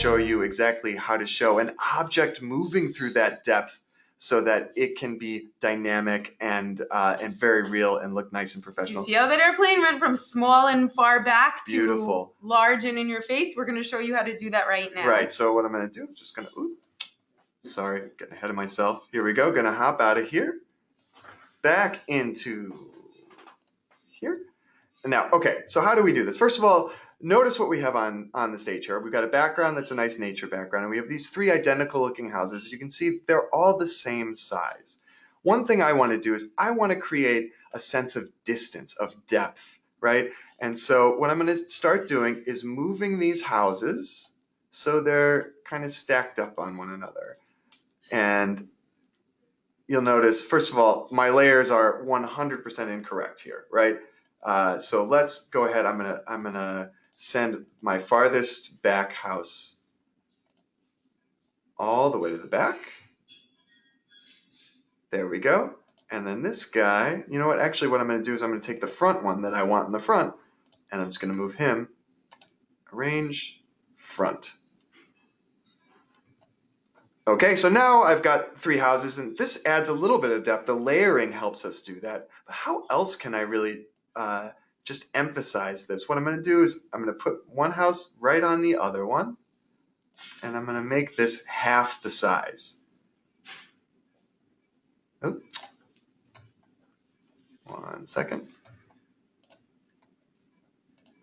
show you exactly how to show an object moving through that depth so that it can be dynamic and very real and look nice and professional. Do you see how that airplane went from small and far back to beautiful, large and in your face? We're going to show you how to do that right now. Right, so what I'm going to do is just going to, sorry, getting ahead of myself. Here we go, going to hop out of here, back into here. And now, okay, so how do we do this? First of all, notice what we have on the stage here. We've got a background that's a nice nature background, and we have these three identical looking houses. As you can see, they're all the same size. One thing I want to do is I want to create a sense of distance, of depth, right? And so what I'm going to start doing is moving these houses so they're kind of stacked up on one another. And you'll notice, first of all, my layers are 100% incorrect here, right? So let's go ahead. I'm gonna send my farthest back house all the way to the back. There we go. And then this guy, you know what? Actually, what I'm going to do is I'm going to take the front one that I want in the front, and I'm just going to move him. Arrange front. Okay, so now I've got three houses, and this adds a little bit of depth. The layering helps us do that. But how else can I really just emphasize this? What I'm going to do is I'm going to put one house right on the other one, and I'm going to make this half the size. Oh. 1 second.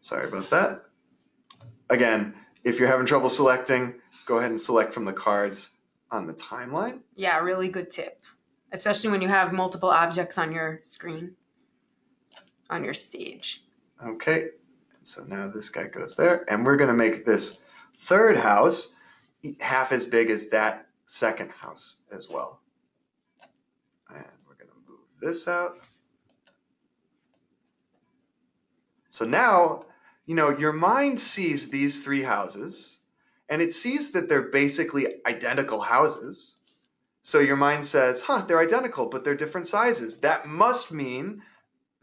Sorry about that. Again, if you're having trouble selecting, go ahead and select from the cards on the timeline. Yeah, really good tip, especially when you have multiple objects on your screen, on your stage. Okay, so now this guy goes there, and we're going to make this third house half as big as that second house as well. And we're going to move this out. So now, you know, your mind sees these three houses, and it sees that they're basically identical houses. So your mind says, huh, they're identical, but they're different sizes. That must mean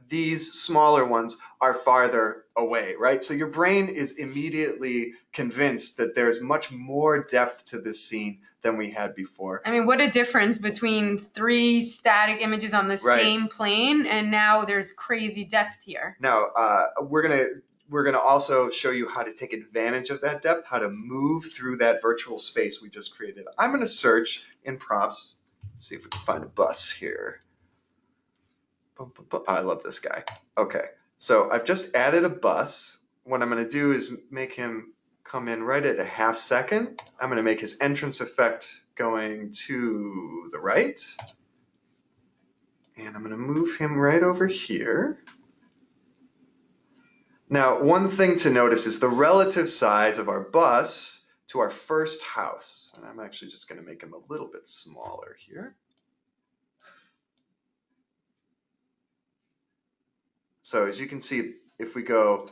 these smaller ones are farther away, right? So your brain is immediately convinced that there's much more depth to this scene than we had before. I mean, what a difference between three static images on the same plane, and now there's crazy depth here. Now, we're gonna also show you how to take advantage of that depth, how to move through that virtual space we just created. I'm gonna search in props, see if we can find a bus here. I love this guy. Okay, so I've just added a bus. What I'm going to do is make him come in right at a half second. I'm going to make his entrance effect going to the right. And I'm going to move him right over here. Now, one thing to notice is the relative size of our bus to our first house. And I'm actually just going to make him a little bit smaller here. So as you can see, if we go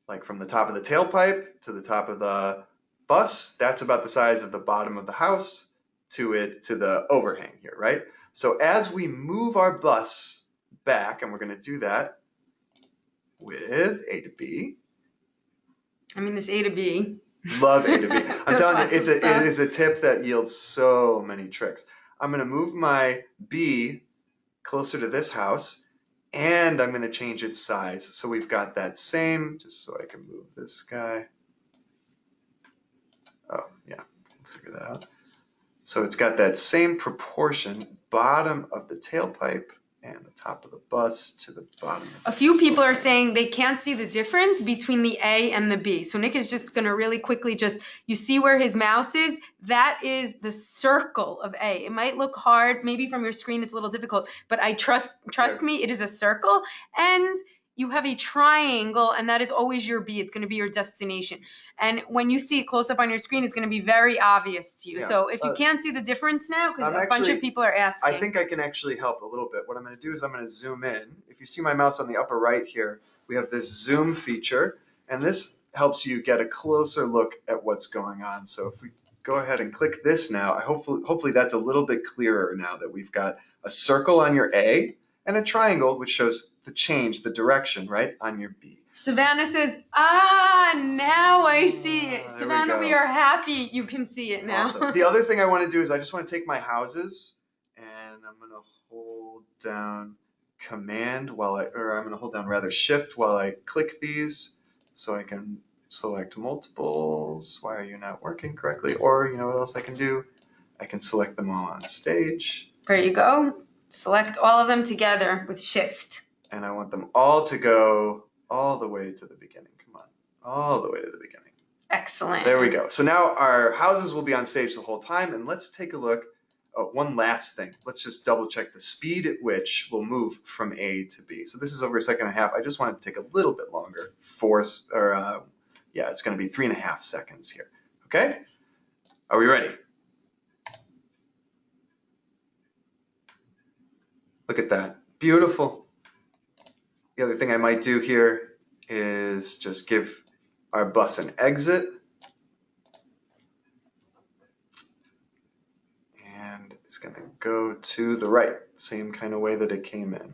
like from the top of the tailpipe to the top of the bus, that's about the size of the bottom of the house to the overhang here, right? So as we move our bus back, and we're going to do that with A to B. I mean, this A to B. Love A to B. I'm telling you, it is a tip that yields so many tricks. I'm going to move my B closer to this house, and I'm going to change its size. So we've got that same, just so I can move this guy. Oh, yeah, figure that out. So it's got that same proportion, bottom of the tailpipe and the top of the bus to the bottom. A few people are saying they can't see the difference between the A and the B. So Nick is just going to really quickly you see where his mouse is? That is the circle of A. It might look hard. Maybe from your screen it's a little difficult, but I trust me, it is a circle. And you have a triangle, and that is always your B. It's going to be your destination. And when you see it close up on your screen, it's going to be very obvious to you. Yeah. So if you can't see the difference now, because a bunch of people are asking. I think I can actually help a little bit. What I'm going to do is I'm going to zoom in. If you see my mouse on the upper right here, we have this zoom feature, and this helps you get a closer look at what's going on. So if we go ahead and click this now, hopefully that's a little bit clearer now that we've got a circle on your A and a triangle, which shows the change, the direction, right, on your B. Savannah says, now I see it. There Savannah, we are happy you can see it now. Awesome. The other thing I want to do is I just want to take my houses and I'm going to hold down Command I'm going to hold down rather Shift while I click these so I can select multiples. Why are you not working correctly? Or you know what else I can do? I can select them all on stage. There you go. Select all of them together with Shift. And I want them all to go all the way to the beginning. Come on, all the way to the beginning. Excellent. There we go. So now our houses will be on stage the whole time. And let's take a look. Oh, one last thing. Let's just double check the speed at which we'll move from A to B. So this is over a second and a half. I just want it to take a little bit longer. It's going to be 3.5 seconds here. Okay? Are we ready? Look at that. Beautiful. The other thing I might do here is just give our bus an exit. And it's going to go to the right, same kind of way that it came in.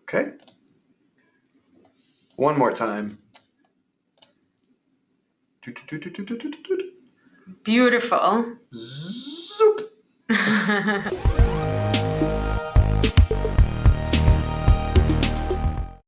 Okay. One more time. Beautiful. Zoop.